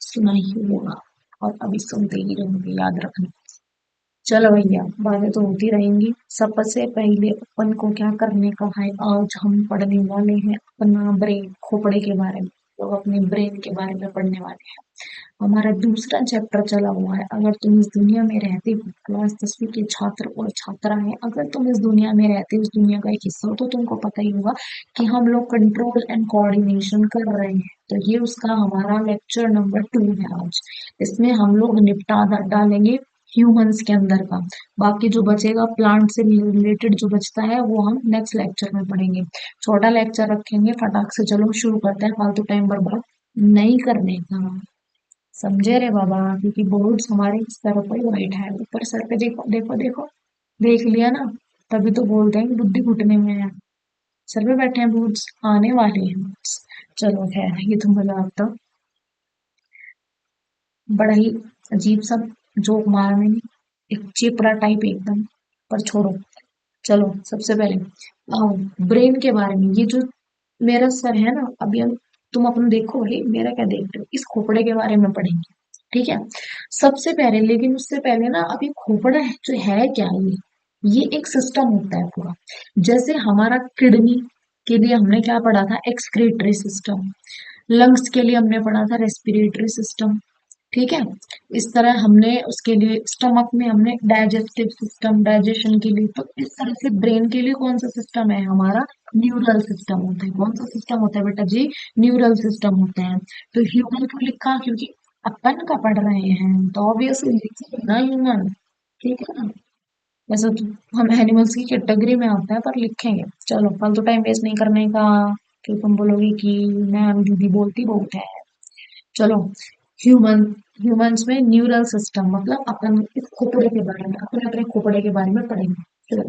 सुना ही होगा और अभी सुनते ही रहोगे, याद रखना। चलो भैया, बातें तो होती रहेंगी। सबसे पहले अपन को क्या करने का है, आज हम पढ़ने वाले हैं अपना ब्रेन, खोपड़े के बारे में। तो अपने ब्रेन के बारे में पढ़ने वाले हैं। हमारा दूसरा चैप्टर चला हुआ है, अगर तुम इस दुनिया में रहते हो, क्लास 10वीं के छात्र और छात्रा है, अगर तुम इस दुनिया में रहते हो, इस दुनिया का एक हिस्सा हो, तो तुमको पता ही होगा कि हम लोग कंट्रोल एंड कोऑर्डिनेशन कर रहे हैं। तो ये उसका हमारा लेक्चर नंबर 2 है आज। इसमें हम लोग निपटा डालेंगे ह्यूमंस के अंदर का। बाकी जो बचेगा प्लांट से रिलेटेड जो बचता है वो हम नेक्स्ट लेक्चर में पढ़ेंगे। छोटा लेक्चर रखेंगे, फटाक से चलो शुरू करते हैं, फालतू टाइम बर्बाद नहीं करने का। समझे रे बाबा, क्योंकि बोर्ड्स हमारे सर पर ही बैठा है, ऊपर सर पे देखो देखो देखो, देख लिया ना। तभी तो बोलते हैं कि बुद्धि घुटने में है। सर पे बैठे हैं बोर्ड्स, आने वाले हैं boards। चलो खैर, ये तो मजाक था, बड़ा ही अजीब सा जोक मारा मैंने, एक चेपड़ा टाइप एकदम। पर छोड़ो, चलो सबसे पहले आओ ब्रेन के बारे में। ये जो मेरा सर है ना, अभी हम तुम अपन देखो, हे मेरा क्या देख रहे हो, इस खोपड़े के बारे में पढ़ेंगे। ठीक है, सबसे पहले, लेकिन उससे पहले ना, अभी खोपड़ा है जो है क्या, ये एक सिस्टम होता है पूरा। जैसे हमारा किडनी के लिए हमने क्या पढ़ा था, एक्सक्रीटरी सिस्टम। लंग्स के लिए हमने पढ़ा था रेस्पिरेटरी सिस्टम। ठीक है, इस तरह हमने उसके लिए स्टमक में हमने डाइजेस्टिव सिस्टम, डाइजेशन के लिए। तो इस तरह से ब्रेन के लिए कौन सा सिस्टम है हमारा, न्यूरल सिस्टम होता है। कौन सा सिस्टम होता है बेटा जी, न्यूरल सिस्टम होता है। तो ह्यूमन क्यों लिखा, क्योंकि अपन का पढ़ रहे हैं तो ऑब्वियसली लिखेंगे ना ह्यूमन। ठीक है ना, वैसे तो हम एनिमल्स की कैटेगरी में आते हैं, पर लिखेंगे। चलो फालतू टाइम वेस्ट नहीं करने का, कि तुम बोलोगे कि मैम दीदी बोलती बहुत है। चलो, ह्यूमन ह्यूमंस में न्यूरल सिस्टम मतलब अपन इस खोपड़े के बारे में, अपने अपने खोपड़े के बारे में पढ़ेंगे। चलो,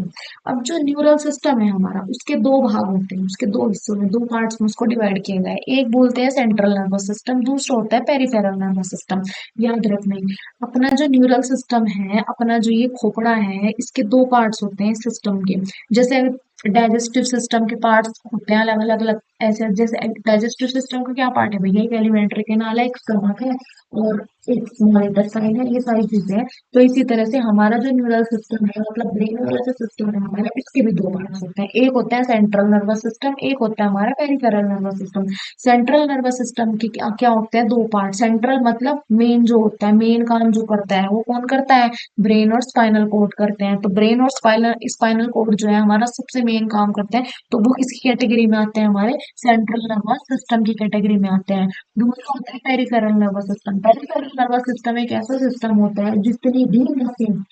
अब जो न्यूरल सिस्टम है हमारा, उसके दो भाग होते हैं, उसके दो हिस्सों में, दो पार्ट्स में उसको डिवाइड किया गया है। एक बोलते हैं सेंट्रल नर्वस सिस्टम, दूसरा होता है पेरिफेरल नर्वस सिस्टम। याद रखना, अपना जो न्यूरल सिस्टम है, अपना जो ये खोपड़ा है, इसके दो पार्ट्स होते हैं सिस्टम के। जैसे डाइजेस्टिव सिस्टम के पार्ट्स होते हैं अलग अलग अलग, ऐसे जैसे डाइजेस्टिव सिस्टम का क्या पार्ट है भैया, एक एलिमेंट्री कैनाल है, एक स्टमक है, और एक स्मॉल इंटेस्टाइन है, ये सारी चीजें हैं। तो इसी तरह से हमारा जो न्यूरल सिस्टम है, मतलब ब्रेन वाला जो सिस्टम है हमारा, इसके भी दो पार्ट्स होते हैं। एक होता है सेंट्रल नर्वस सिस्टम, एक होता है हमारा peripheral nervous system. Central nervous system के क्या क्या होते हैं, दो पार्ट। सेंट्रल मतलब मेन जो होता है, मेन काम जो करता है वो कौन करता है, ब्रेन और स्पाइनल कोड करते हैं। तो ब्रेन और स्पाइनल स्पाइनल कोड जो है हमारा सबसे मेन काम करते हैं। तो वो किसकी कैटेगरी में आते हैं, हमारे सेंट्रल नर्वस सिस्टम की कैटेगरी में आते हैं। दूसरा होता है peripheral nervous system. Peripheral nervous system एक ऐसा सिस्टम होता है जितनी भी नसें,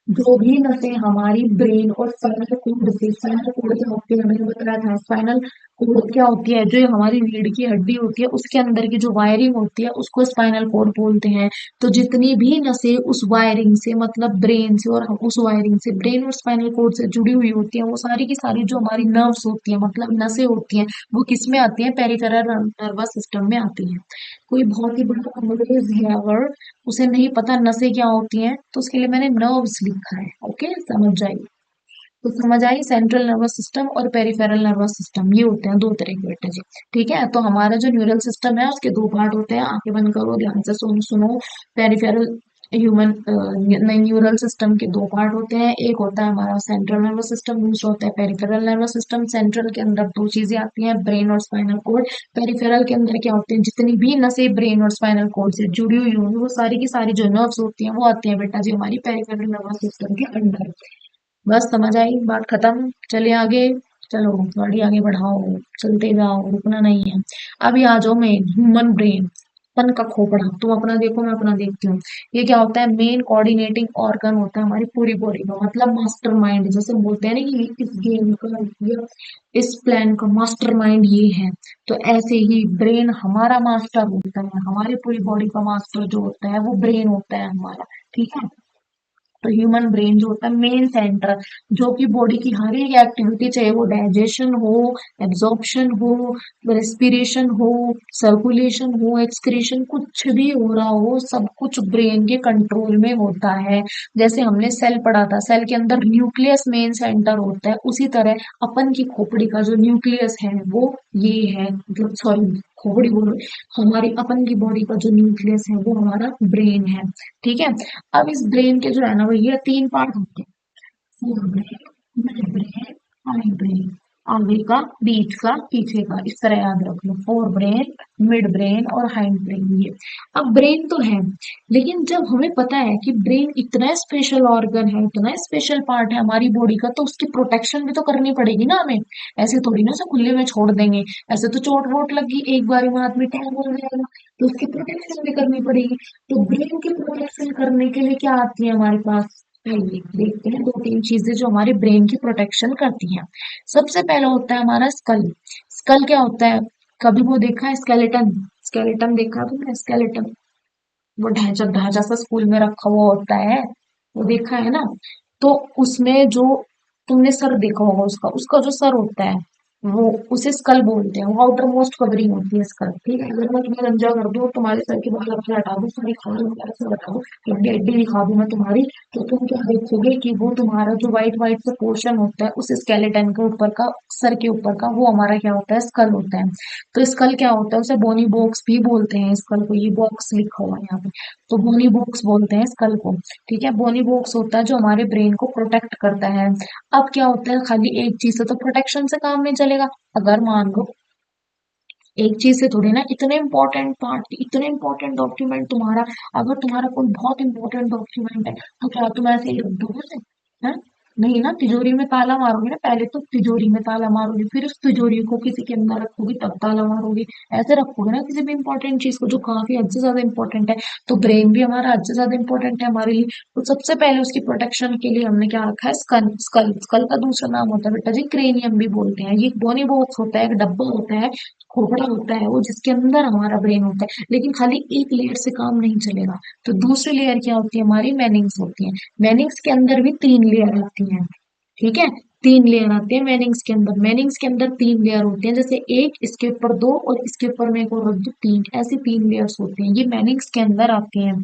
जो भी नसें हमारी ब्रेन और स्पाइनल कोड से, स्पाइनल कोड क्या होती है मैंने बताया था, स्पाइनल कोड क्या होती है, जो हमारी रीढ़ की हड्डी होती है उसके अंदर की जो वायरिंग होती है उसको स्पाइनल कोड बोलते हैं। तो जितनी भी नसें उस वायरिंग से, मतलब ब्रेन से, और उस वायरिंग से ब्रेन और स्पाइनल कोड से जुड़ी हुई होती है, वो सारी की सारी जो हमारी नर्व्स होती है, मतलब नसें होती हैं, वो किस में आती है, पेरिफेरल नर्वस सिस्टम में आती है। कोई बहुत ही बड़ा अंग्रेज है अगर उसे नहीं पता नसें क्या होती हैं, तो उसके लिए मैंने नर्व्स लिखा है। ओके, समझ जाइए। तो समझ आई, सेंट्रल नर्वस सिस्टम और पेरिफेरल नर्वस सिस्टम, ये होते हैं दो तरह के बेटे जी। ठीक है, तो हमारा जो न्यूरल सिस्टम है उसके दो पार्ट होते हैं, आंखें बंद करो ध्यान से सुनो। पेरिफेरल ह्यूमन न्यूरल सिस्टम के दो पार्ट होते हैं, एक होता है हमारा सेंट्रल नर्वस सिस्टम, दूसरा होता है पेरिफेरल नर्वस सिस्टम। सेंट्रल के अंदर दो चीजें आती हैं, ब्रेन और स्पाइनल कोड। पेरिफेरल के अंदर क्या होते हैं, जितनी भी नसें ब्रेन और स्पाइनल कोड से जुड़ी हुई होंगी, वो सारी की सारी जो नर्व्स होती हैं वो आती हैं बेटा जी हमारी पेरिफेरल नर्वस सिस्टम के अंदर। बस समझ आई, बात खत्म। चलिए आगे, चलो गाड़ी आगे बढ़ाओ, चलते जाओ, रुकना नहीं है। अभी आ जाओ मेन, ह्यूमन ब्रेन, अपन का खोपड़ा। तुम अपना देखो, मैं अपना देखती हूँ। ये क्या होता है, मेन कोऑर्डिनेटिंग ऑर्गन होता है हमारी पूरी बॉडी का, मतलब मास्टर माइंड। जैसे बोलते हैं ना कि इस गेम का या इस प्लान का मास्टर माइंड ये है, तो ऐसे ही ब्रेन हमारा मास्टर होता है, हमारी पूरी बॉडी का मास्टर जो होता है वो ब्रेन होता है हमारा। ठीक है, तो ह्यूमन ब्रेन जो होता है मेन सेंटर, जो कि बॉडी की हर एक एक्टिविटी, चाहे वो डाइजेशन हो, एब्जॉर्प्शन हो, रेस्पिरेशन हो, सर्कुलेशन हो, एक्सक्रीशन, कुछ भी हो रहा हो, सब कुछ ब्रेन के कंट्रोल में होता है। जैसे हमने सेल पढ़ा था, सेल के अंदर न्यूक्लियस मेन सेंटर होता है, उसी तरह अपन की खोपड़ी का जो न्यूक्लियस है वो ये है, मतलब सॉरी खोपड़ी बोल रही, हमारी अपन की बॉडी का जो न्यूक्लियस है वो हमारा ब्रेन है। ठीक है। अब इस ब्रेन के जो है ना भैया तीन पार्ट होते हैं, fore brain, mid brain, hind brain, आगे का, बीच का, पीछे का, इस तरह याद रख लो, फोर ब्रेन, मिड ब्रेन और हाइंड ब्रेन। ये अब ब्रेन तो है, लेकिन जब हमें पता है कि ब्रेन इतना स्पेशल ऑर्गन है, इतना स्पेशल पार्ट है हमारी बॉडी का, तो उसकी प्रोटेक्शन भी तो करनी पड़ेगी ना हमें। ऐसे थोड़ी ना से खुले में छोड़ देंगे, ऐसे तो चोट वोट लगी एक बार में आदमी टैग हो जाएगा, तो उसकी प्रोटेक्शन भी करनी पड़ेगी। तो ब्रेन की प्रोटेक्शन करने के लिए क्या आती है हमारे पास, आइए देखते हैं दो तीन चीजें जो हमारे ब्रेन की प्रोटेक्शन करती हैं। सबसे पहला होता है हमारा स्कल। स्कल क्या होता है, कभी वो देखा है स्केलेटन, स्केलेटन देखा तुमने स्केलेटन, वो ढांचा ढांचा सा स्कूल में रखा हुआ होता है, वो देखा है ना। तो उसमें जो तुमने सर देखा होगा, उसका उसका जो सर होता है वो उसे स्कल बोलते हैं, वो आउटर मोस्ट कवरिंग होती है स्कल। ठीक है, अगर मैं तुम्हें गंजा कर दूं, तुम्हारे सर के बाल अपने हटा दूं, सारी खाल वगैरह से हटा दूं, हड्डी हड्डी दिखा दूं मैं तुम्हारी, तो तुम क्या देखोगे कि वो तुम्हारा जो व्हाइट व्हाइट सा पोर्शन होता है उस स्केलेटन के ऊपर का, सर के ऊपर का, वो हमारा क्या होता है, स्कल होता है। तो स्कल क्या होता है, उसे बोनी बॉक्स भी बोलते हैं स्कल को, ये बॉक्स लिखा हुआ है यहाँ पे, तो बोनी बॉक्स बोलते हैं स्कल को। ठीक है, बोनी बॉक्स होता है जो हमारे ब्रेन को प्रोटेक्ट करता है। अब क्या होता है, खाली एक चीज से तो प्रोटेक्शन से काम नहीं चलेगा। अगर मान लो एक चीज से थोड़ी ना, इतने इंपॉर्टेंट पार्ट, इतने इंपॉर्टेंट डॉक्यूमेंट तुम्हारा, अगर तुम्हारा कोई बहुत इंपॉर्टेंट डॉक्यूमेंट है तो क्या तुम ऐसे ही रख दोगे उसे, है? नहीं ना, तिजोरी में ताला मारोगे ना, पहले तो तिजोरी में ताला मारोगे, फिर उस तिजोरी को किसी के अंदर रखोगे, तब ताला मारोगे। ऐसे रखोगे ना किसी भी इंपॉर्टेंट चीज को जो काफी हद से ज्यादा इंपॉर्टेंट है। तो ब्रेन भी हमारा हद से ज्यादा इंपॉर्टेंट है हमारे लिए। तो सबसे पहले उसकी प्रोटेक्शन के लिए हमने क्या रखा है, स्कल। स्कल स्कल का दूसरा नाम होता है बेटा जी क्रेनियम भी बोलते हैं। ये बोनी बॉक्स होता है, एक डब्बा होता है, खोपड़ा होता है वो, जिसके अंदर हमारा ब्रेन होता है। लेकिन खाली एक लेयर से काम नहीं चलेगा, तो दूसरी लेयर क्या होती है हमारी, मैनिंग्स होती है। मैनिंग्स के अंदर भी तीन लेयर आती हैं। ठीक है, तीन लेयर आती है मैनिंग्स के अंदर। मैनिंग्स के अंदर तीन लेयर होती हैं, जैसे एक, इसके ऊपर दो, और इसके ऊपर मैं एक और रख दूं, तीन, ऐसी तीन लेयर्स होती हैं, ये मैनिंग्स के अंदर आती हैं।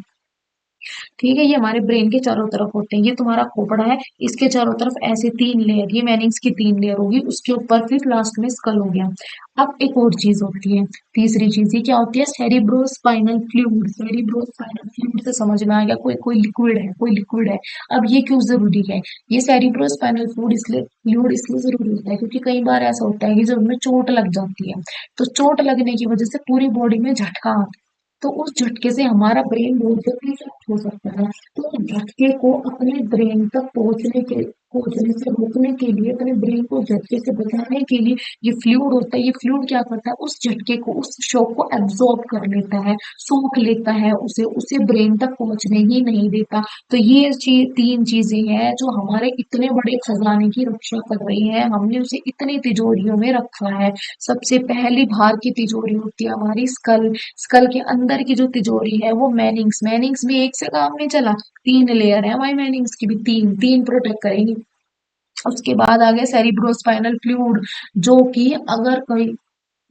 ठीक है, ये हमारे ब्रेन के चारों तरफ होते हैं। ये तुम्हारा खोपड़ा है, इसके चारों तरफ ऐसे तीन लेयर, ये मैनिंग्स की तीन लेयर होगी, उसके ऊपर फिर लास्ट में स्कल हो गया। अब एक और चीज होती है, तीसरी चीज, ये क्या होती है, सेरिब्रोस्पाइनल फ्लूइड। सेरिब्रोस्पाइनल फ्लूइड से समझ में आ गया, कोई कोई लिक्विड है, कोई लिक्विड है। अब ये क्यों जरूरी है, ये सेरिब्रोस्पाइनल फ्लूइड इसलिए जरूरी होता है क्योंकि कई बार ऐसा होता है कि जब हमें चोट लग जाती है, तो चोट लगने की वजह से पूरी बॉडी में झटका आता है, तो उस झटके से हमारा ब्रेन बहुत जल्दी इफेक्ट हो सकता है। तो उस झटके को अपने ब्रेन तक पहुंचने से रोकने के लिए, अपने ब्रेन को झटके से बचाने के लिए, ये फ्लूइड होता है, ये फ्लूइड क्या करता है, उस झटके को, उस शॉक को एब्जॉर्ब कर लेता है, सोख लेता है उसे, उसे ब्रेन तक पहुंचने ही नहीं देता। तो ये चीज, तीन चीजें हैं जो हमारे इतने बड़े खजाने की रक्षा कर रही है, हमने उसे इतनी तिजोरियों में रखा है। सबसे पहली भार की तिजोरी होती है हमारी स्कल। स्कल के अंदर की जो तिजोरी है वो मैनिंग्स। मैनिंग्स भी एक से काम नहीं चला, तीन लेयर है हमारी मैनिंग्स की भी, तीन तीन प्रोटेक्ट करेंगी। उसके बाद आ गया सेरिब्रोस्पाइनल फ्लूइड, जो कि अगर कोई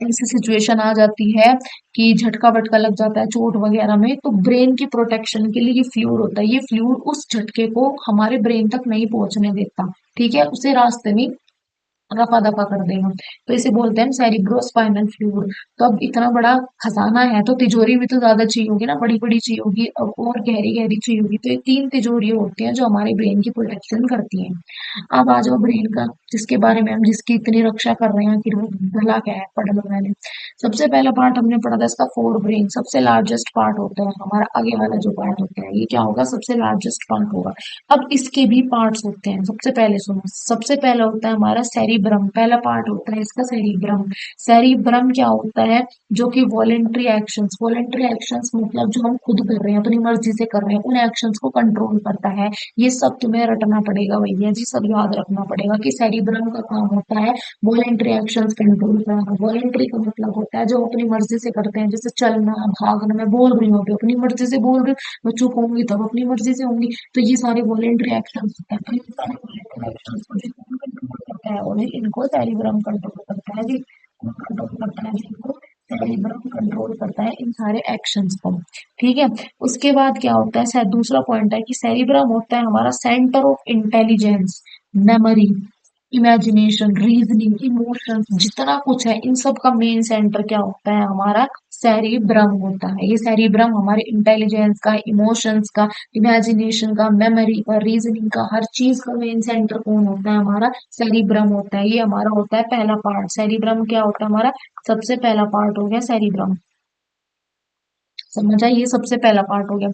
ऐसी सिचुएशन आ जाती है कि झटका वटका लग जाता है चोट वगैरह में, तो ब्रेन की प्रोटेक्शन के लिए ये फ्लूइड होता है। ये फ्लूइड उस झटके को हमारे ब्रेन तक नहीं पहुंचने देता। ठीक है, उसे रास्ते में रफा दफा कर देगा। तो इसे बोलते हैं सेरिब्रोस्पाइनल फ्लूइड। तो अब इतना बड़ा खजाना है, तो तिजोरी भी तो ज्यादा चाहिए होगी ना, बड़ी बड़ी चाहिए होगी, और गहरी गहरी चाहिए होगी। तो ये तीन तिजोरी होती हैं जो हमारे ब्रेन की प्रोटेक्शन करती हैं। अब आ जाओ ब्रेन का, जिसके बारे में हम, जिसकी इतनी रक्षा कर रहे हैं, कि वो भला क्या है, पढ़ लो मैंने। सबसे पहला पार्ट हमने पढ़ा था इसका, फोर ब्रेन सबसे लार्जेस्ट पार्ट होता है हमारा, आगे वाला जो पार्ट होता है ये क्या होगा, सबसे लार्जेस्ट पार्ट होगा। अब इसके भी पार्ट्स होते हैं, सबसे पहले सुनो, सबसे पहला होता है हमारा सेरिब्रम, पहला पार्ट होता है इसका सेरिब्रम। सेरिब्रम क्या होता है? जो कि वॉलेंट्री एक्शंस मतलब जो हम खुद कर रहे हैं, अपनी मर्जी से कर रहे हैं, उन एक्शंस को कंट्रोल करता है। ये सब तुम्हें रटना पड़ेगा भैया जी, सब याद रखना पड़ेगा कि सेरिब्रम का काम होता है वॉलेंट्री एक्शंस कंट्रोल करना। वॉलेंट्री का मतलब होता है जो अपनी मर्जी से करते हैं, जैसे चलना, भागना। मैं बोल रही हूँ अभी अपनी मर्जी से बोल रही हूँ, मैं चुप होंगी तब अपनी मर्जी से होंगी, तो ये सारे वॉलेंट्री एक्शंस होते हैं। तो ये सारे वॉलेंट्री एक्शंस को जो कंट्रोल करता है, उन्हें इनको सेरिब्रम कंट्रोल करता है जी। कंट्रोल करता है जिनको सेरिब्रम कंट्रोल करता है इन सारे एक्शंस को। ठीक है। उसके बाद क्या होता है, दूसरा पॉइंट है कि सेरिब्रम होता है हमारा centre of intelligence, memory, imagination, reasoning, emotions, जितना कुछ है इन सब का मेन सेंटर क्या होता है, हमारा सेरिब्रम होता है। ये सेरिब्रम हमारे इंटेलिजेंस का, इमोशंस का, इमेजिनेशन का, मेमोरी का, रीजनिंग का, हर चीज का मेन सेंटर कौन होता है, हमारा सेरिब्रम होता है। ये हमारा होता है पहला पार्ट। सेरिब्रम क्या होता है हमारा? सबसे पहला पार्ट हो गया सेरिब्रम। समझ आई? ये सबसे पहला पार्ट हो गया।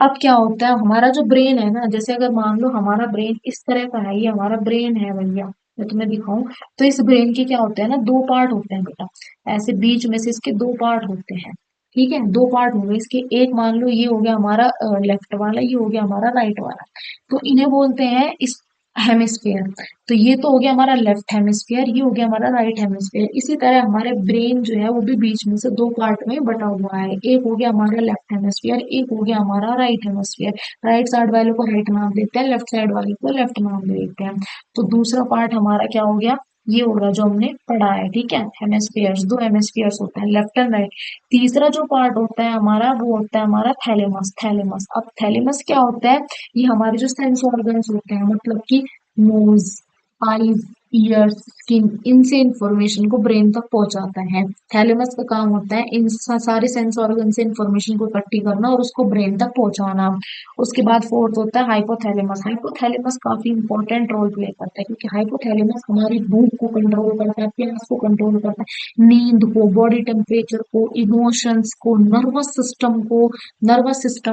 अब क्या होता है हमारा जो ब्रेन है ना, जैसे अगर मान लो हमारा ब्रेन इस तरह का है, ये हमारा ब्रेन है भैया, मैं तुम्हें दिखाऊं, तो इस ब्रेन के क्या होते हैं ना, दो पार्ट होते हैं बेटा। ऐसे बीच में से इसके दो पार्ट होते हैं। ठीक है, दो पार्ट हो गए इसके। एक मान लो ये हो गया हमारा लेफ्ट वाला, ये हो गया हमारा राइट वाला। तो इन्हें बोलते हैं इस हेमिस्फेयर। तो ये तो हो गया हमारा लेफ्ट हेमिस्फेयर, ये हो गया हमारा राइट हेमिस्फेयर। इसी तरह हमारे ब्रेन जो है वो भी बीच में से दो पार्ट में बटा हुआ है। एक हो गया हमारा लेफ्ट हेमिस्फेयर, एक हो गया हमारा राइट हेमिस्फेयर। राइट साइड वाले को राइट नाम देते हैं, लेफ्ट साइड वाले को लेफ्ट नाम दे देते हैं। तो दूसरा पार्ट हमारा क्या हो गया, ये होगा जो हमने पढ़ा है। ठीक है, हेमिस्फेयर्स, दो हेमिस्फेयर्स होते हैं, लेफ्ट एंड राइट। तीसरा जो पार्ट होता है हमारा वो होता है हमारा थैलेमस। थैलेमस, अब थैलेमस क्या होता है? ये हमारे जो सेंस ऑर्गन्स होते हैं, मतलब कि नोज, आईज, ईयर्स, स्किन, इनसे इंफॉर्मेशन को ब्रेन तक पहुंचाता है। थैलेमस का काम होता है इन सारे सेंस ऑर्गन से इंफॉर्मेशन को इकट्ठी करना और उसको ब्रेन तक पहुंचाना। उसके बाद फोर्थ होता है हाइपोथैलेमस। हाइपोथैलेमस काफी इंपॉर्टेंट रोल प्ले करता है, क्योंकि हाइपोथैलेमस हमारी भूख को कंट्रोल करता है, प्यास को कंट्रोल करता है, नींद को, बॉडी टेम्परेचर को, इमोशंस को, नर्वस सिस्टम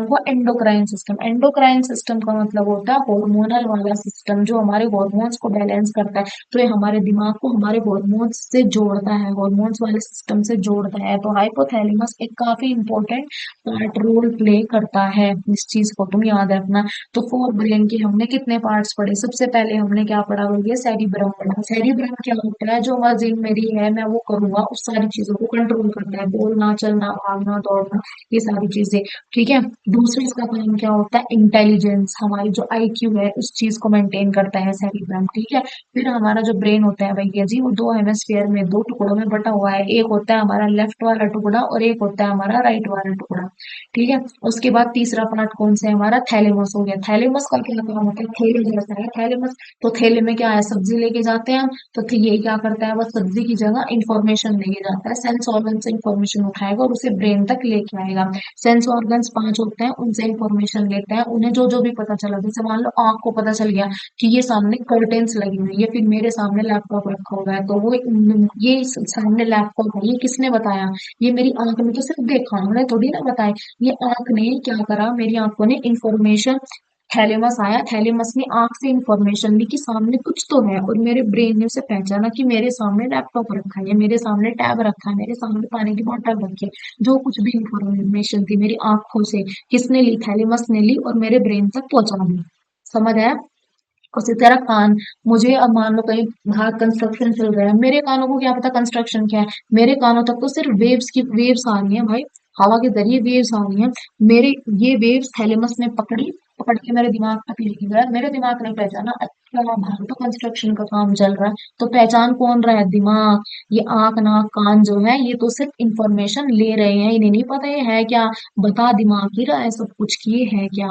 को, एंडोक्राइन सिस्टम। एंडोक्राइन सिस्टम का मतलब होता है हार्मोनल वाला सिस्टम, जो हमारे हार्मोन्स को बैलेंस करता है। तो ये हमारे दिमाग को हमारे हार्मोन्स से जोड़ता है, हार्मोन्स वाले सिस्टम से जोड़ता है। तो हाइपोथैलेमस एक काफी इंपॉर्टेंट पार्ट रोल प्ले करता है, इस चीज को तुम याद रखना। तो फोर ब्रेन के हमने कितने पार्ट्स पढ़े? सबसे पहले हमने क्या पढ़ा भैया? सेरिब्रम पढ़ा। सेरिब्रम क्या होता है? जो मर्जी मेरी है मैं वो करूंगा, उस सारी चीजों को कंट्रोल करता है, बोलना, चलना, भागना, दौड़ना, ये सारी चीजें। ठीक है। दूसरा इसका काम क्या होता है? इंटेलिजेंस, हमारी जो आईक्यू है उस चीज को मेंटेन करता है सेरिब्रम। ठीक है। फिर हमारा जो ब्रेन होता है भैया जी, वो दो हेमिस्फीयर में, दो टुकड़ों में बटा हुआ है। एक होता है हमारा लेफ्ट वाला टुकड़ा और एक होता है हमारा राइट वाला टुकड़ा। ठीक है। उसके बाद तीसरा पार्ट कौन सा है हमारा? थैलेमस हो गया। थैलेमस का क्या काम होता है? थैले जैसा है थैलेमस। तो थैले में क्या है? सब्जी लेके जाते हैं हम। तो ये क्या करता है? वो सब्जी की जगह इंफॉर्मेशन लेके जाता है, सेंस ऑर्गन से इंफॉर्मेशन उठाएगा और उसे ब्रेन तक लेके आएगा। सेंस ऑर्गन्स पांच होते हैं, उनसे इंफॉर्मेशन लेते हैं। उन्हें जो जो भी पता चला, जैसे मान लो आंख को पता चल गया कि ये सामने कर्टेन्स लगी हुई है, फिर मेरे सामने लैपटॉप रखा हुआ है, तो वो ये सामने लैपटॉप है, ये किसने बताया? ये मेरी आंख ने तो सिर्फ देखा, उन्होंने थोड़ी ना बताया। ये आंख ने क्या करा? मेरी आंखों ने इंफॉर्मेशन, थैलेमस आया, थैलेमस ने आंख से इंफॉर्मेशन ली कि सामने कुछ तो है, और मेरे ब्रेन ने उसे पहचाना कि मेरे सामने लैपटॉप रखा है, मेरे सामने टैब रखा है, मेरे सामने पानी की बोतल रखी है। जो कुछ भी इंफॉर्मेशन थी मेरी आंखों से किसने ली? थैलेमस ने ली और मेरे ब्रेन तक पहुंचा दी। समझ आया? उसी तरह कान, मुझे अब मान लो कहीं बाहर कंस्ट्रक्शन चल रहा है, मेरे कानों को क्या पता कंस्ट्रक्शन क्या है? मेरे कानों तक तो सिर्फ वेव्स आ रही हैं भाई, हवा के जरिए वेव्स आ रही हैं। मेरे ये वेव्स थैलेमस ने पकड़ी, पकड़ के मेरे दिमाग तक लेके गया, मेरे दिमाग ने पहचाना, अच्छा बाहर तो कंस्ट्रक्शन का काम चल रहा है। तो पहचान कौन रहा है? दिमाग। ये आंख, नाक, कान जो है ये तो सिर्फ इंफॉर्मेशन ले रहे हैं, इन्हें नहीं पता ये है क्या। बता दिमाग ही रहा है सब कुछ कि ये है क्या।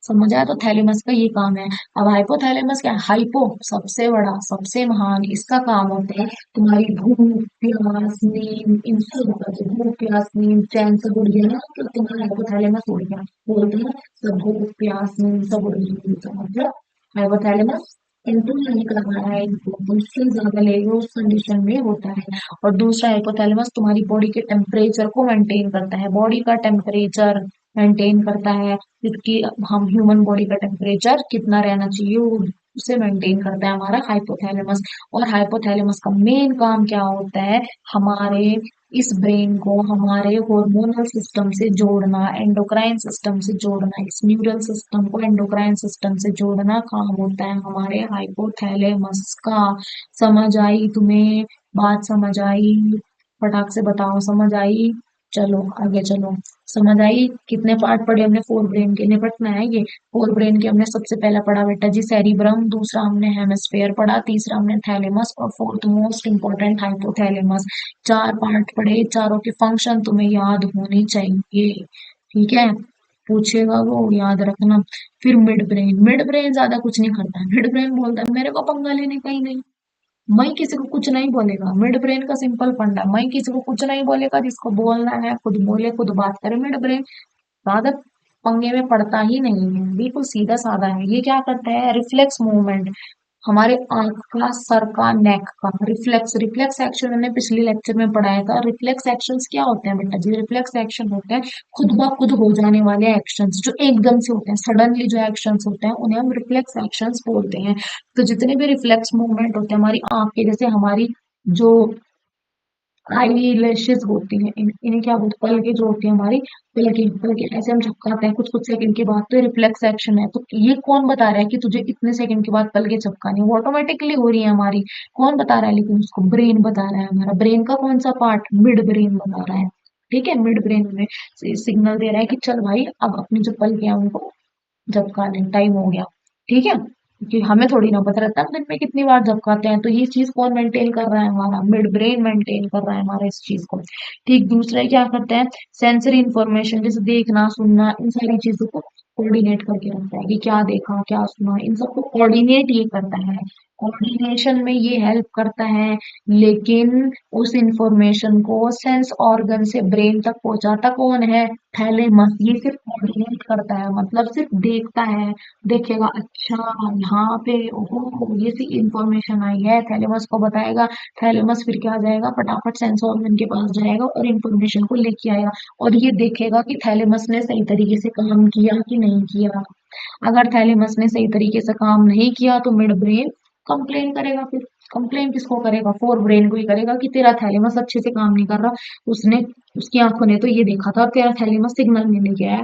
समझ आया? तो थैलेमस का ये काम है। अब हाइपोथैलेमस क्या है? हाइपो, सबसे बड़ा, सबसे महान। इसका काम होता है तुम्हारी भूख, प्यास, नींद, इन सब का, जो भूख, प्यास, नींद, चैन सब उड़ गया ना, तो तुम्हारा हाइपोथैलेमस उड़ गया। बोलते हैं सब भूख, प्यास, नींद सब उड़ गई, तो मतलब हाइपोथैलेमस कंट्रोल नहीं कर पा रहा है इनको, तो इससे ज्यादा लेगा उस कंडीशन में होता है। और दूसरा हाइपोथैलेमस तुम्हारी बॉडी के टेम्परेचर को मेंटेन करता है, बॉडी का टेम्परेचर मेंटेन करता है, क्योंकि हम ह्यूमन बॉडी का टेम्परेचर कितना रहना चाहिए? वो उसे मेंटेन करता है हमारा हाइपोथैलेमस। और हाइपोथैलेमस का मेन काम क्या होता है, हमारे इस ब्रेन को हमारे हार्मोनल सिस्टम से जोड़ना, एंडोक्राइन सिस्टम से जोड़ना, इस न्यूरल सिस्टम को एंडोक्राइन सिस्टम से जोड़ना काम होता है हमारे हाइपोथैलेमस का। समझ आई तुम्हें? बात समझ आई? फटाक से बताओ, समझ आई? चलो आगे चलो। समझ आई? कितने पार्ट पढ़े हमने फोर ब्रेन के, निपटना है ये। फोर ब्रेन के हमने सबसे पहला पढ़ा बेटा जी सेरिब्रम, दूसरा हमने हेमिस्फेयर पढ़ा, तीसरा हमने थैलेमस, और फोर्थ मोस्ट इंपॉर्टेंट हाइपोथैलेमस। चार पार्ट पढ़े, चारों के फंक्शन तुम्हें याद होने चाहिए। ठीक है, पूछेगा वो, याद रखना। फिर मिड ब्रेन, मिड ब्रेन ज्यादा कुछ नहीं करता है। मिड ब्रेन बोलता है मेरे को पंगा लेने का ही नहीं, मैं किसी को कुछ नहीं बोलेगा। मिड ब्रेन का सिंपल फंडा, मैं किसी को कुछ नहीं बोलेगा, जिसको बोलना है खुद बोले खुद बात करे। मिड ब्रेन ज्यादा पंगे में पड़ता ही नहीं है, बिल्कुल सीधा साधा है। ये क्या करता है, रिफ्लेक्स मूवमेंट, हमारे आंख का, सर का, नेक का रिफ्लेक्स, रिफ्लेक्स एक्शन मैंने पिछले लेक्चर में पढ़ाया था। रिफ्लेक्स एक्शंस क्या होते हैं बेटा जी, रिफ्लेक्स एक्शन होते हैं खुद ब खुद हो जाने वाले एक्शंस, जो एकदम से होते हैं, सडनली जो एक्शंस होते हैं उन्हें हम रिफ्लेक्स एक्शंस बोलते हैं। तो जितने भी रिफ्लेक्स मूवमेंट होते हैं हमारी आंख के, जैसे हमारी जो आई लैशेज होती हैं, इन्हें क्या बोलते हैं, पलके जो होती है हमारी, पलके ऐसे हम झपकाते हैं कुछ कुछ सेकंड के बाद, तो रिफ्लेक्स एक्शन है। तो ये कौन बता रहा है कि तुझे इतने सेकंड के बाद पलके झपकानी है, वो ऑटोमेटिकली हो रही है हमारी। कौन बता रहा है, लेकिन उसको ब्रेन बता रहा है। हमारा ब्रेन का कौन सा पार्ट, मिड ब्रेन बता रहा है। ठीक है, मिड ब्रेन में सिग्नल दे रहा है कि चल भाई अब अपनी जो पलके हैं उनको झपका लें, टाइम हो गया। ठीक है, कि हमें थोड़ी ना पता रहता है दिन में कितनी बार झपकाते हैं। तो ये चीज कौन मेंटेन कर रहा है, हमारा मिड ब्रेन मेंटेन कर रहा है हमारा इस चीज को। ठीक, दूसरा क्या करते हैं, सेंसरी इंफॉर्मेशन, जैसे देखना सुनना, इन सारी चीजों को कोऑर्डिनेट करके रखता है कि क्या देखा क्या सुना, इन सबको कोऑर्डिनेट ये करता है। कोऑर्डिनेशन में ये हेल्प करता है, लेकिन उस इंफॉर्मेशन को सेंस ऑर्गन से ब्रेन तक पहुंचाता कौन है, थैलेमस। ये सिर्फ कोऑर्डिनेट करता है, मतलब सिर्फ देखता है, देखेगा अच्छा यहाँ पे ओहो ये सी इंफॉर्मेशन आई है, थैलेमस को बताएगा। थैलेमस फिर क्या जाएगा, फटाफट सेंस ऑर्गन के पास जाएगा और इंफॉर्मेशन को लेके आएगा, और ये देखेगा कि थैलेमस ने सही तरीके से काम किया कि नहीं किया। अगर थैलेमस ने सही तरीके से काम नहीं किया तो मिड ब्रेन कंप्लेन करेगा। फिर कंप्लेन किसको करेगा, फोर ब्रेन को ही करेगा कि तेरा थैलेमस अच्छे से काम नहीं कर रहा, उसने, उसकी आंखों ने तो ये देखा था तेरा थैलेमस सिग्नल नहीं ले गया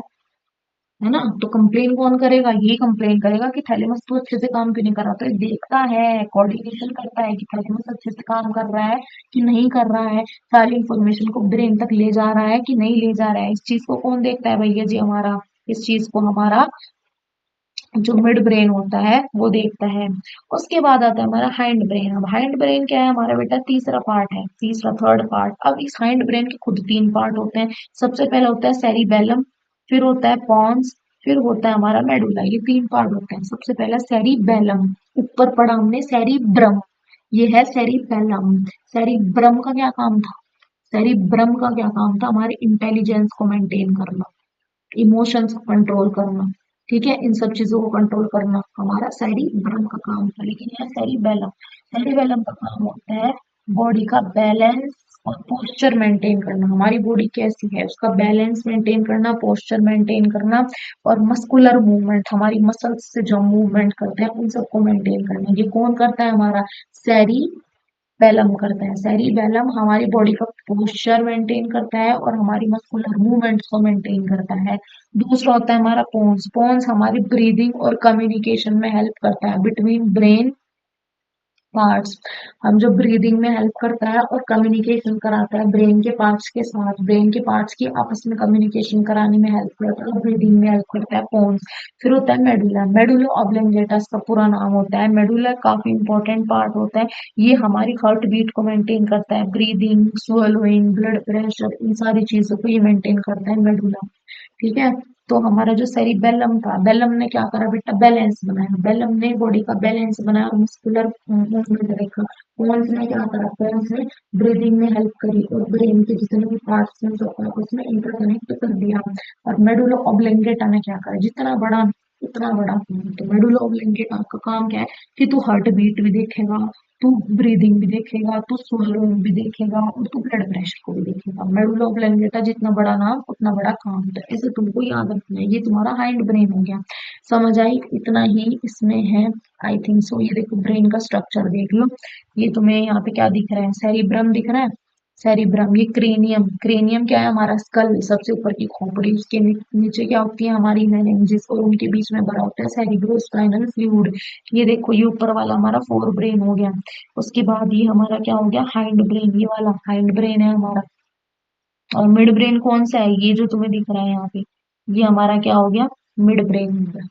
है ना। तो कंप्लेन कौन करेगा, ये कंप्लेन करेगा कि थैलेमस तो अच्छे से काम क्यों नहीं कर रहा। तो ये देखता है, कोऑर्डिनेशन करता है कि थैलेमस अच्छे से काम कर रहा है कि नहीं कर रहा है, सारी इंफॉर्मेशन को ब्रेन तक ले जा रहा है कि नहीं ले जा रहा है। इस चीज को कौन देखता है भैया जी, हमारा, इस चीज को हमारा जो मिड ब्रेन होता है वो देखता है। उसके बाद आता है हमारा हाइंड ब्रेन। अब हाइंड ब्रेन क्या है हमारा बेटा, तीसरा पार्ट है, तीसरा थर्ड पार्ट। अब इस हाइंड ब्रेन के खुद तीन पार्ट होते हैं। सबसे पहले होता है सेरिबेलम, फिर होता है पॉन्स, फिर होता है हमारा मेडुला। ये तीन पार्ट होते हैं। सबसे पहला सेरिबेलम, ऊपर पढ़ा हमने सेरिब्रम, ये है सेरिबेलम। सेरिब्रम का क्या काम था, सेरिब्रम का क्या काम था, हमारे इंटेलिजेंस को मेंटेन करना, इमोशंस को कंट्रोल करना। ठीक है, इन सब चीजों को कंट्रोल करना हमारा सेरिब्रम का काम था। लेकिन यह सेरिबेलम, सेरिबेलम का काम होता है बॉडी का बैलेंस और पोस्चर मेंटेन करना। हमारी बॉडी कैसी है उसका बैलेंस मेंटेन करना, पोस्चर मेंटेन करना, और मस्कुलर मूवमेंट, हमारी मसल्स से जो मूवमेंट करते हैं उन सबको मेंटेन करना। ये कौन करता है, हमारा सेरी बेलम करता है। सेरिबेलम हमारी बॉडी का पोस्चर मेंटेन करता है और हमारी मस्कुलर मूवमेंट्स को मेंटेन करता है। दूसरा होता है हमारा पोन्स, पोन्स हमारी ब्रीदिंग और कम्युनिकेशन में हेल्प करता है बिटवीन ब्रेन पार्ट्स। हम जो ब्रीदिंग में हेल्प करता है और कम्युनिकेशन कराता है ब्रेन के पार्ट्स के साथ, ब्रेन के पार्ट्स की आपस में कम्युनिकेशन कराने में हेल्प करता है और ब्रीदिंग में हेल्प करता है पोन्स। फिर होता है मेडुला, मेडुला ऑब्लोंगेटा इसका पूरा नाम होता है। मेडुला काफी इंपॉर्टेंट पार्ट होता है, ये हमारी हार्ट बीट को मेंटेन करता है, ब्रीदिंग, swallowing, ब्लड प्रेशर, इन सारी चीजों को ये मेंटेन करता है मेडुला। ठीक है, तो हमारा जो सेरिबेलम था, बेलम ने क्या करा बेटा, बैलेंस बनाया, बेलम ने बॉडी का बैलेंस बनाया और मस्कुलर मूवमेंट देखा। पोन्स ने क्या करा, पोन्स ने ब्रीदिंग में हेल्प करी और ब्रेन के जितने भी पार्ट्स हैं जो उसमें इंटरकनेक्ट कर दिया। और मेडुला ऑब्लोंगेटा ने क्या करा, जितना बड़ा उतना बड़ा। तो मेडुला ऑब्लोंगेटा का काम क्या है कि तू हार्ट बीट भी देखेगा, तू ब्रीदिंग भी देखेगा, तू swallowing भी देखेगा और तू ब्लड प्रेशर को भी देखेगा। मेडुला ऑब्लोंगेटा जितना बड़ा नाम उतना बड़ा काम होता है, इसे तुमको याद रखना है। ये तुम्हारा हाइंड ब्रेन हो गया, समझ आई? इतना ही इसमें है, आई थिंक सो। ये देखो ब्रेन का स्ट्रक्चर देख लो, ये तुम्हें यहाँ पे क्या दिख रहा है, सेरिब्रम दिख रहा है। सेरिब्रम, ये क्रेनियम, क्रेनियम क्या है हमारा, स्कल, सबसे ऊपर की खोपड़ी, उसके नीचे क्या होती है हमारी मेनिंजेस, और उनके बीच में भरा होता है सेरिब्रोस्पाइनल फ्लूइड। ये देखो ये ऊपर वाला हमारा फोर ब्रेन हो गया। उसके बाद ये हमारा क्या हो गया, हाइंड ब्रेन, ये वाला हाइंड ब्रेन है हमारा। और मिड ब्रेन कौन सा है, ये जो तुम्हें दिख रहा है यहाँ पे, ये हमारा क्या हो गया, मिड ब्रेन हो गया।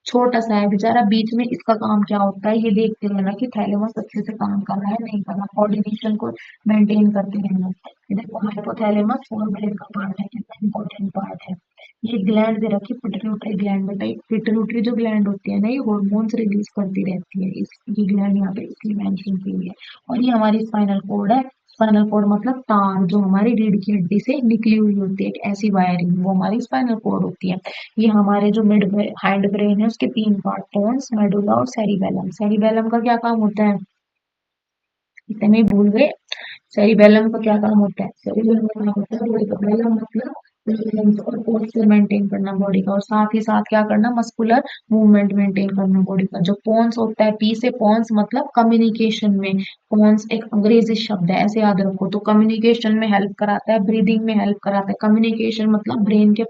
छोटा सा है बेचारा, बीच में इसका काम क्या होता है ये देखते रहना कि थैलेमस अच्छे से काम कर रहा है नहीं कर रहा, कोऑर्डिनेशन को मेंटेन करते रहना। ये देखो हाइपोथैलेमस फोर ब्रेन का पार्ट है, कितना इंपॉर्टेंट पार्ट है। ये ग्लैंड दे रखी, पिट्यूटरी ग्लैंड, बेटा पिट्यूटरी जो ग्लैंड होती है ना, ये हॉर्मोन्स रिलीज करती रहती है, इसकी ग्लैंड यहाँ पे इसलिए मेंशन की हुई है। और ये हमारी स्पाइनल कोड है। स्पाइनल कोड मतलब तार जो हमारी रीढ़ की हड्डी से निकली हुई होती है, एक ऐसी वायरिंग, वो हमारी स्पाइनल कोड होती है। ये हमारे जो मिड हाइंड ब्रेन है उसके तीन पार्ट, पोन्स, मेडुला और सेरिबेलम। सेरिबेलम का क्या काम होता है, इतने ही भूल गए। सेरिबेलम का क्या काम होता है, सेरिबेलम का काम होता है बॉडी का, बेलम मतलब बैलेंस और पोस्चर मेंटेन करना बॉडी का, और साथ ही साथ क्या करना, मस्कुलर मूवमेंट मेंटेन करना बॉडी का। जो पोन्स होता है, पी से पोन्स मतलब कम्युनिकेशन में, पोन्स एक अंग्रेजी शब्द है, ऐसे याद रखो। तो कम्युनिकेशन में हेल्प कराता है, ब्रीदिंग में हेल्प कराता है। कम्युनिकेशन मतलब ब्रेन के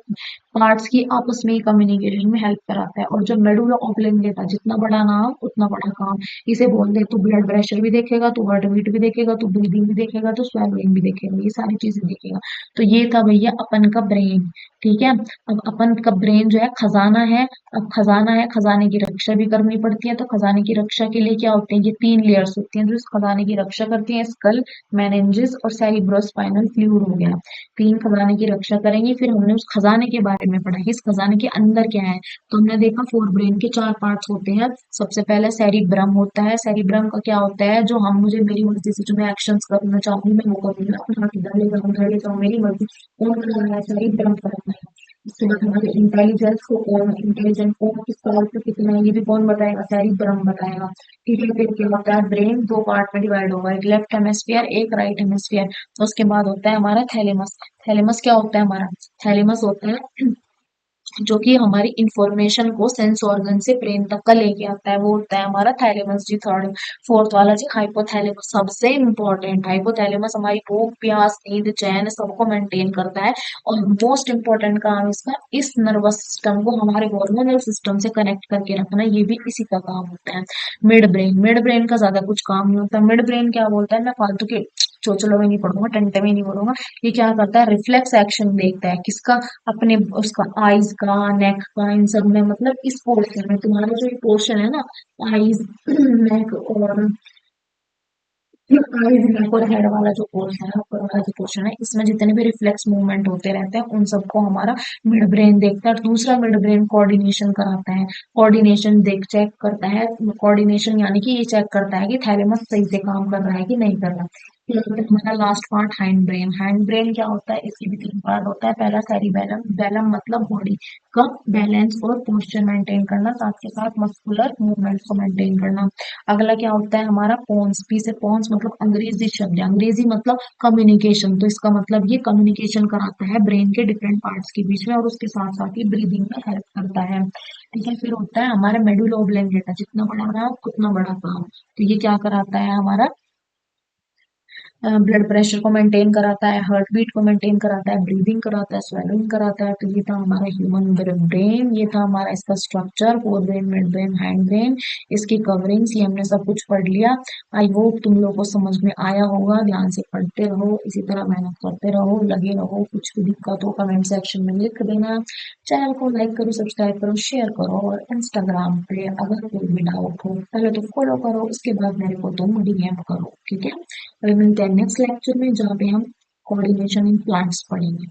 पार्ट्स की आपस में ही कम्युनिकेशन में हेल्प कराता है। और जो मेडुला ऑब्लोंगेटा, जितना बड़ा नाम उतना बड़ा काम, इसे बोल दे तू ब्लड प्रेशर भी देखेगा, तू हार्ट बीट भी देखेगा, तू ब्रीदिंग भी देखेगा, तू स्वेलिंग भी देखेगा, ये सारी चीजें देखेगा। तो ये था भैया अपन का ब्रेन, ठीक है। अब अपन का ब्रेन जो है खजाना है। अब खजाना है, खजाने की रक्षा भी करनी पड़ती है। तो खजाने की रक्षा के लिए क्या होते हैं, ये तीन लेयर्स होती हैं जो इस खजाने की रक्षा करती हैं, स्कल, मेनिंजेस और सेरिब्रोस्पाइनल फ्लूइड हो गया। तीन खजाने की रक्षा करेंगी। फिर हमने उस खजाने के बारे में पढ़ा कि इस खजाने के अंदर क्या है। तो हमने देखा फोर ब्रेन के चार पार्ट्स होते हैं। सबसे पहले सेरिब्रम होता है। सेरिब्रम का क्या होता है, जो हम मुझे मेरी मर्जी से जो मैं एक्शंस करना चाहूंगी मैं वो करूंगी, अपना किधर ले जाऊँ उधर ले जाऊँ, मेरी मर्जी। कौन कराना है, सेरिब्रम कराना है। इसके बाद हमारे इंटेलिजेंस को कौन, इंटेलिजेंट कौन किस लेवल पे कितना है ये भी कौन बताएगा, सेरिब्रम बताएगा। ठीक है, फिर क्या होता है, ब्रेन दो पार्ट में डिवाइड होगा, एक लेफ्ट हेमिस्फीयर एक राइट हेमिस्फीयर। तो उसके बाद होता है हमारा थैलेमस। थैलेमस क्या होता है हमारा, थैलेमस होता है जो कि हमारी इंफॉर्मेशन को सेंस ऑर्गन से ब्रेन तक का लेके आता है, वो होता है हमारा थैलेमस जी। थर्ड फोर्थ वाला जी हाइपोथैलेमस, सबसे इंपॉर्टेंट। हाइपोथैलेमस हमारी भूख प्यास नींद चैन सबको मेंटेन करता है। और मोस्ट इंपॉर्टेंट काम इसका, इस नर्वस सिस्टम को हमारे हार्मोनल सिस्टम से कनेक्ट करके रखना, ये भी इसी का काम होता है। मिड ब्रेन, मिड ब्रेन का ज्यादा कुछ काम नहीं होता। मिड ब्रेन क्या बोलता है, मैं फालतू के चोचलों में नहीं पढ़ूंगा, टंटे में नहीं पढ़ूंगा। ये क्या करता है, रिफ्लेक्स एक्शन देखता है, किसका, अपने उसका आईज का, नेक का, इन सब में, मतलब इस पोर्शन में, तुम्हारा जो पोर्शन है ना, आईज नेक और आईज नेक और हेड वाला जो पोर्शन है, ऊपर वाला जो पोर्शन है, इसमें जितने भी रिफ्लेक्स मूवमेंट होते रहते हैं उन सबको हमारा मिड ब्रेन देखता है। और दूसरा मिड ब्रेन कोऑर्डिनेशन कराता है, कोऑर्डिनेशन देख चेक करता है। कोऑर्डिनेशन यानी कि ये चेक करता है कि थैलेमस सही से काम कर रहा है कि नहीं कर रहा। फिर होता है हमारा last part hind brain. Hind brain क्या होता है, इसकी भी तीन पार्ट होता है। पहला सेरिबेलम, बेलम मतलब बॉडी का बैलेंस और पोस्चर मेंटेन करना, साथ के साथ मस्कुलर मूवमेंट को मेंटेन करना। अगला क्या होता है हमारा पोन्स, पी से पोन्स मतलब अंग्रेजी शब्द है, अंग्रेजी मतलब कम्युनिकेशन, तो इसका मतलब ये कम्युनिकेशन कराता है ब्रेन के डिफरेंट पार्ट्स के बीच में, और उसके साथ साथ ही ब्रीदिंग में हेल्प करता है। ठीक है, फिर होता है हमारा मेडुला ऑब्लोंगेटा, जितना बड़ा नाम उतना बड़ा काम। तो ये क्या कराता है हमारा, ब्लड प्रेशर को मेंटेन कराता है, हार्ट बीट को मेंटेन कराता है, ब्रीदिंग कराता है, स्वेलिंग कराता है। तो ये था हमारा ह्यूमन ब्रेन, ये था हमारा इसका structure, fore brain, mid brain, hind brain, इसकी कवरिंग्स, ये हमने सब कुछ पढ़ लिया। आई होप तुम लोगों को समझ में आया होगा। ध्यान से पढ़ते रहो, इसी तरह मेहनत करते रहो, लगे रहो। कुछ भी दिक्कत हो कमेंट सेक्शन में लिख देना। चैनल को लाइक करो, सब्सक्राइब करो, शेयर करो। और इंस्टाग्राम पे अगर कोई भी डाउट हो पहले तो फॉलो करो, उसके बाद मेरे को तुम डीएम करो, ठीक है। अभी मिलते हैं नेक्स्ट लेक्चर में, जहाँ पे हम कोऑर्डिनेशन इन प्लांट्स पढ़ेंगे।